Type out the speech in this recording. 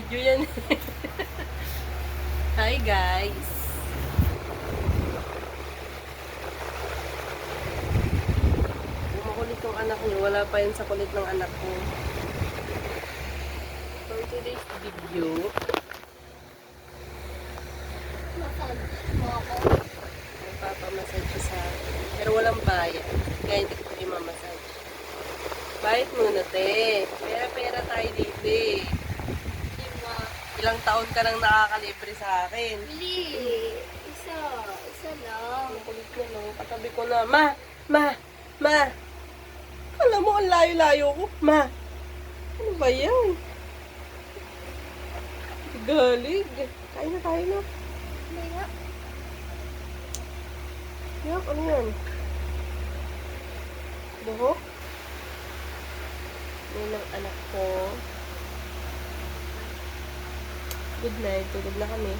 video yan. Hi guys. Makulit yung anak niyo. Wala pa yun sa kulit ng anak ko. For today's video, magpapamassage sa akin. Pero walang bayad. Kaya hindi ko i-massage. Bayad muna, te. Pera-pera tayo dito eh. Diba? Ilang taon ka nang nakakalibre sa akin. Hindi. Isa lang. Ang kulit niya, no? Katabi ko na, Ma! Alam mo, ang layo-layo ko. Ma! Ano ba yan? Galig. Kain na tayo na. Hindi nga. Yak, ano yan? Buhok? Yan ang anak ko. Good night. Tulog na kami.